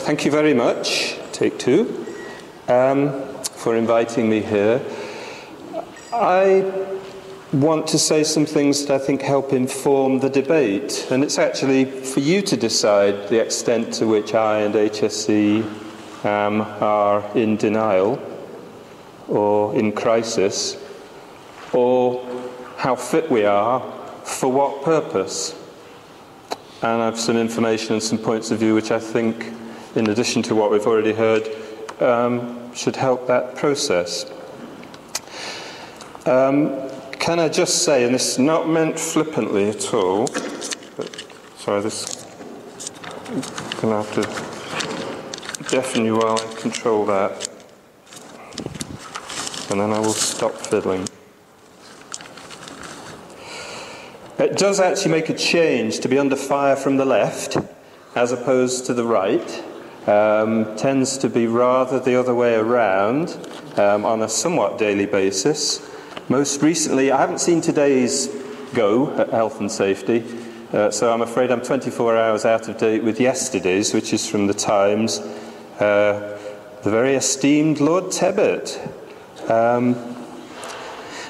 thank you very much, take two, for inviting me here. I want to say some things that I think help inform the debate, and it's actually for you to decide the extent to which I and HSE are in denial or in crisis, or how fit we are for what purpose. And I have some information and some points of view which I think, in addition to what we've already heard, should help that process. Can I just say, and this is not meant flippantly at all, but, sorry, this, I'm going to have to deafen you while I control that, and then I will stop fiddling. It does actually make a change to be under fire from the left as opposed to the right. Tends to be rather the other way around on a somewhat daily basis. Most recently, I haven't seen today's go at health and safety, so I'm afraid I'm 24 hours out of date with yesterday's, which is from the Times. The very esteemed Lord Tebbit.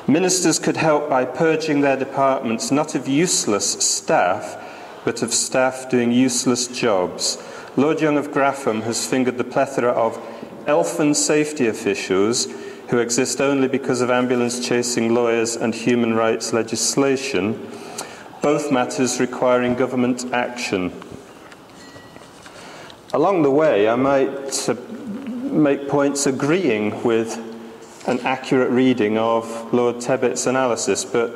Ministers could help by purging their departments not of useless staff, but of staff doing useless jobs. Lord Young of Graffham has fingered the plethora of elfin safety officials who exist only because of ambulance-chasing lawyers and human rights legislation, both matters requiring government action. Along the way, I might make points agreeing with an accurate reading of Lord Tebbit's analysis, but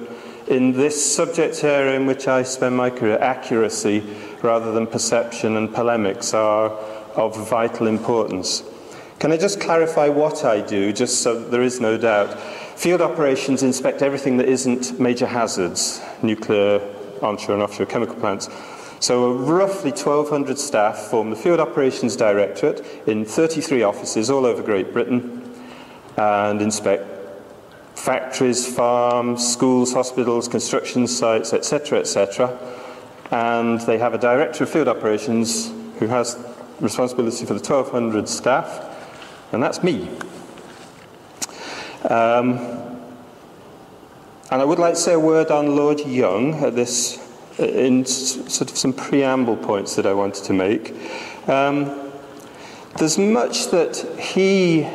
in this subject area in which I spend my career, accuracy rather than perception and polemics are of vital importance. Can I just clarify what I do, just so there is no doubt? Field operations inspect everything that isn't major hazards, nuclear, onshore and offshore chemical plants. So roughly 1,200 staff form the Field Operations Directorate in 33 offices all over Great Britain and inspect factories, farms, schools, hospitals, construction sites, etc., etc. And they have a Director of Field Operations who has responsibility for the 1,200 staff, and that's me. And I would like to say a word on Lord Young at this, in sort of some preamble points that I wanted to make. There's much that he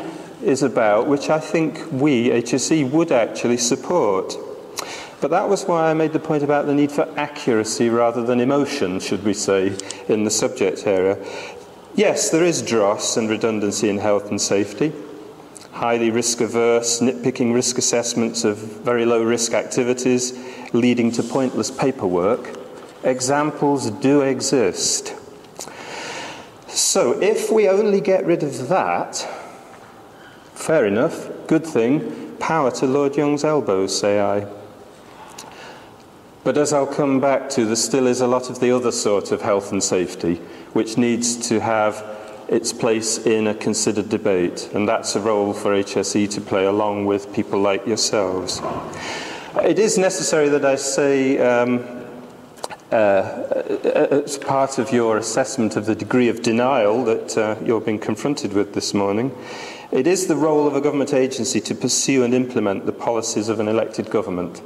is about which I think we, HSE, would actually support. But that was why I made the point about the need for accuracy rather than emotion, should we say, in the subject area. Yes, there is dross and redundancy in health and safety, highly risk-averse, nitpicking risk assessments of very low-risk activities leading to pointless paperwork. Examples do exist. So if we only get rid of that, fair enough, good thing, power to Lord Young's elbows, say I. But as I'll come back to, there still is a lot of the other sort of health and safety, which needs to have its place in a considered debate, and that's a role for HSE to play along with people like yourselves. It is necessary that I say, as part of your assessment of the degree of denial that you're being confronted with this morning, it is the role of a government agency to pursue and implement the policies of an elected government.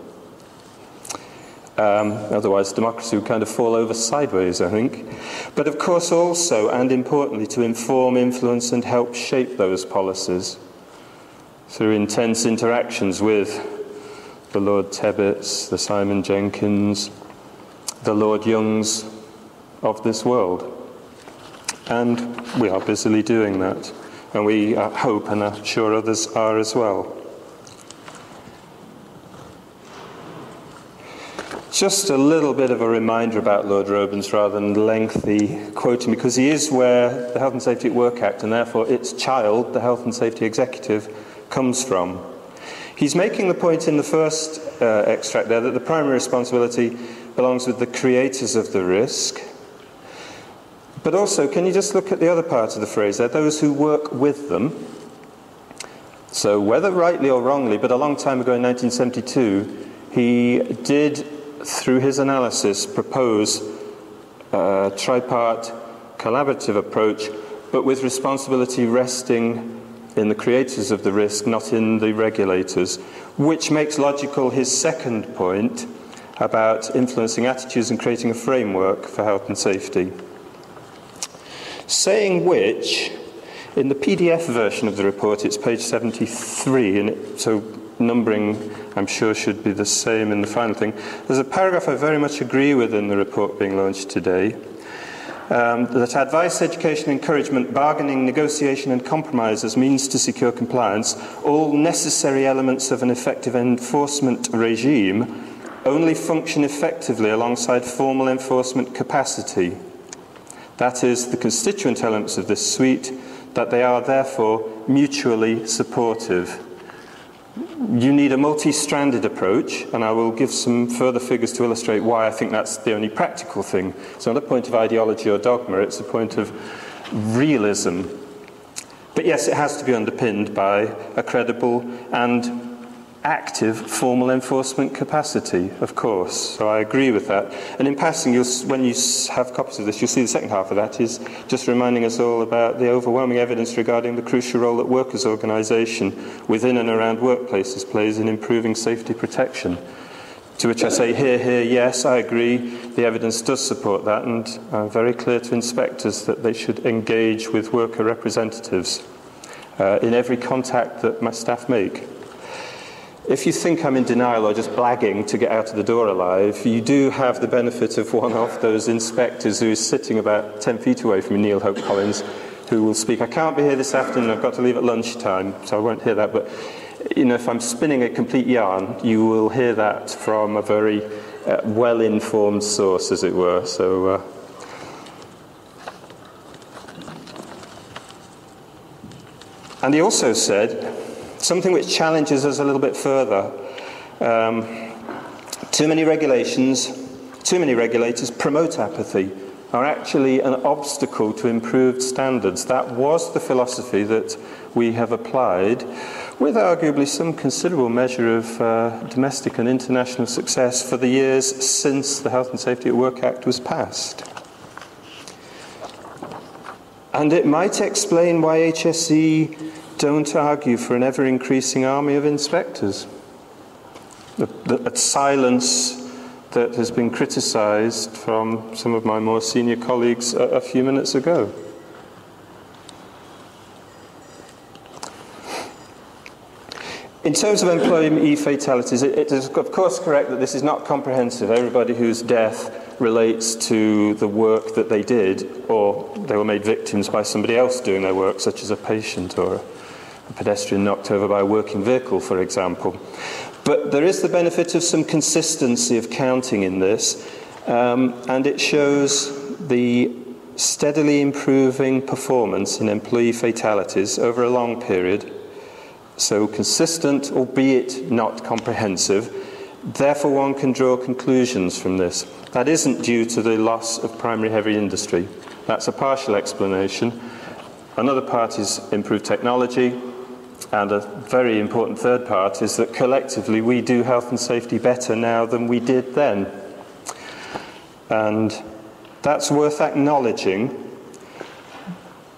Otherwise, democracy would kind of fall over sideways, I think. But of course also, and importantly, to inform, influence and help shape those policies through intense interactions with the Lord Tebbits, the Simon Jenkins, the Lord Youngs of this world. And we are busily doing that. And we hope, and I'm sure others are as well. Just a little bit of a reminder about Lord Robins rather than lengthy quoting, because he is where the Health and Safety at Work Act, and therefore its child, the Health and Safety Executive, comes from. He's making the point in the first extract there that the primary responsibility belongs with the creators of the risk. But also, can you just look at the other part of the phrase there, those who work with them? So whether rightly or wrongly, but a long time ago in 1972, he did, through his analysis, propose a tripart collaborative approach but with responsibility resting in the creators of the risk, not in the regulators, which makes logical his second point about influencing attitudes and creating a framework for health and safety. Saying which, in the PDF version of the report, it's page 73, and so numbering, I'm sure, should be the same in the final thing. There's a paragraph I very much agree with in the report being launched today, that advice, education, encouragement, bargaining, negotiation and compromise as means to secure compliance, all necessary elements of an effective enforcement regime, only function effectively alongside formal enforcement capacity. That is, the constituent elements of this suite, that they are therefore mutually supportive. You need a multi-stranded approach, and I will give some further figures to illustrate why I think that's the only practical thing. It's not a point of ideology or dogma, it's a point of realism. But yes, it has to be underpinned by a credible and active formal enforcement capacity, of course. So I agree with that. And in passing, when you have copies of this, you'll see the second half of that is just reminding us all about the overwhelming evidence regarding the crucial role that workers' organisation within and around workplaces plays in improving safety protection. To which I say, here, yes, I agree. The evidence does support that, and I'm very clear to inspectors that they should engage with worker representatives in every contact that my staff make. If you think I'm in denial or just blagging to get out of the door alive, you do have the benefit of one of those inspectors who is sitting about 10 feet away from you, Neil Hope Collins, who will speak. I can't be here this afternoon, I've got to leave at lunchtime, so I won't hear that. But if I'm spinning a complete yarn, you will hear that from a very well-informed source, as it were. So, and he also said something which challenges us a little bit further. Too many regulations, too many regulators promote apathy, are actually an obstacle to improved standards. That was the philosophy that we have applied, with arguably some considerable measure of domestic and international success for the years since the Health and Safety at Work Act was passed. And it might explain why HSE don't argue for an ever-increasing army of inspectors. The silence that has been criticised from some of my more senior colleagues a few minutes ago. In terms of employee fatalities, it is of course correct that this is not comprehensive. Everybody whose death relates to the work that they did, or they were made victims by somebody else doing their work, such as a patient or a pedestrian knocked over by a working vehicle, for example. But there is the benefit of some consistency of counting in this, and it shows the steadily improving performance in employee fatalities over a long period. So consistent, albeit not comprehensive. Therefore, one can draw conclusions from this. That isn't due to the loss of primary heavy industry. That's a partial explanation. Another part is improved technology. And a very important third part is that collectively we do health and safety better now than we did then. And that's worth acknowledging.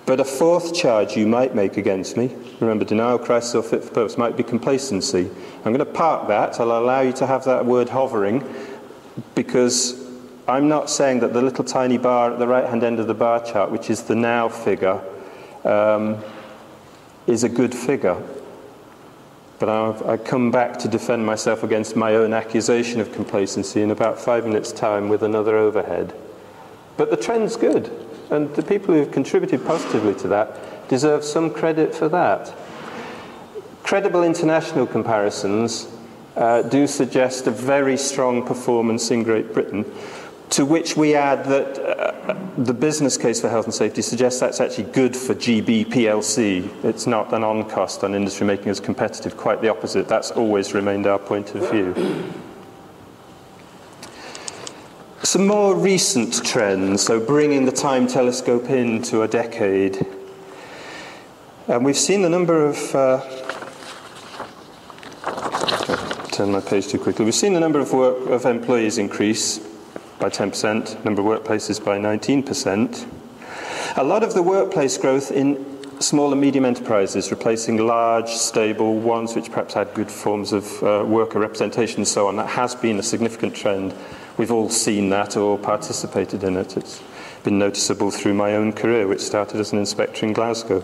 But a fourth charge you might make against me, remember, denial, crisis or fit for purpose, might be complacency. I'm going to park that. I'll allow you to have that word hovering, because I'm not saying that the little tiny bar at the right-hand end of the bar chart, which is the now figure, is a good figure. But I come back to defend myself against my own accusation of complacency in about 5 minutes' time with another overhead. But the trend's good, and the people who have contributed positively to that deserve some credit for that. Credible international comparisons do suggest a very strong performance in Great Britain, to which we add that the business case for health and safety suggests that's actually good for GB PLC. It's not an on-cost on industry making us competitive, quite the opposite. That's always remained our point of view. Some more recent trends, so bringing the time telescope into a decade. And we've seen the number of... turn my page too quickly. We've seen the number of employees increase by 10%, number of workplaces by 19%. A lot of the workplace growth in small and medium enterprises, replacing large, stable ones which perhaps had good forms of worker representation and so on, that has been a significant trend. We've all seen that or participated in it. It's been noticeable through my own career, which started as an inspector in Glasgow.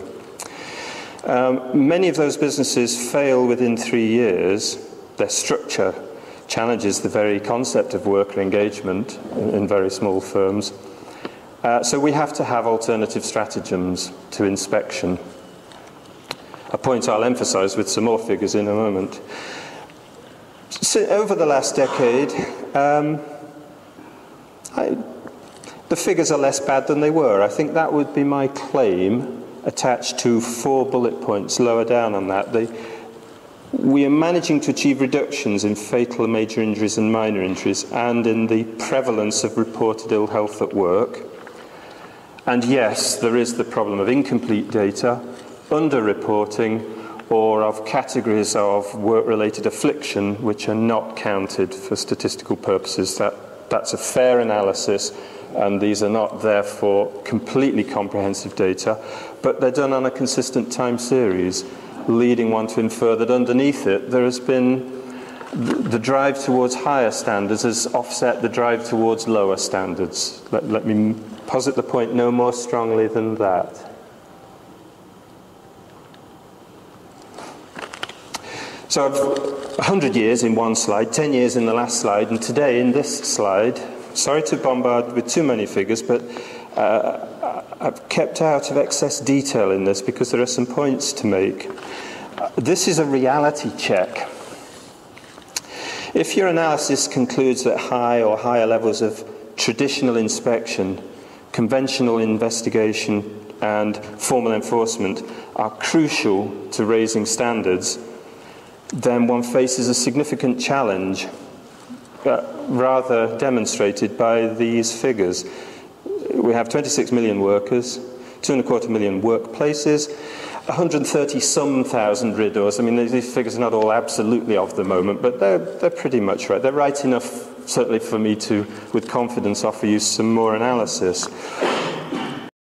Many of those businesses fail within 3 years. Their structure challenges the very concept of worker engagement in very small firms. So we have to have alternative stratagems to inspection. A point I'll emphasise with some more figures in a moment. So over the last decade, the figures are less bad than they were. I think that would be my claim, attached to 4 bullet points lower down on that. We are managing to achieve reductions in fatal major injuries and minor injuries and in the prevalence of reported ill health at work. And yes, there is the problem of incomplete data, underreporting, or of categories of work-related affliction which are not counted for statistical purposes. That's a fair analysis, and these are not therefore completely comprehensive data, but they're done on a consistent time series, leading one to infer that underneath it there has been the drive towards higher standards has offset the drive towards lower standards. Let me posit the point no more strongly than that. So I've 100 years in one slide, 10 years in the last slide, and today in this slide, sorry to bombard with too many figures, but I've kept out of excess detail in this because there are some points to make. This is a reality check. If your analysis concludes that high or higher levels of traditional inspection, conventional investigation, and formal enforcement are crucial to raising standards, then one faces a significant challenge, rather demonstrated by these figures. We have 26 million workers, 2.25 million workplaces, 130-some thousand RIDDORs. I mean, these figures are not all absolutely of the moment, but they're pretty much right. They're right enough, certainly for me to, with confidence, offer you some more analysis.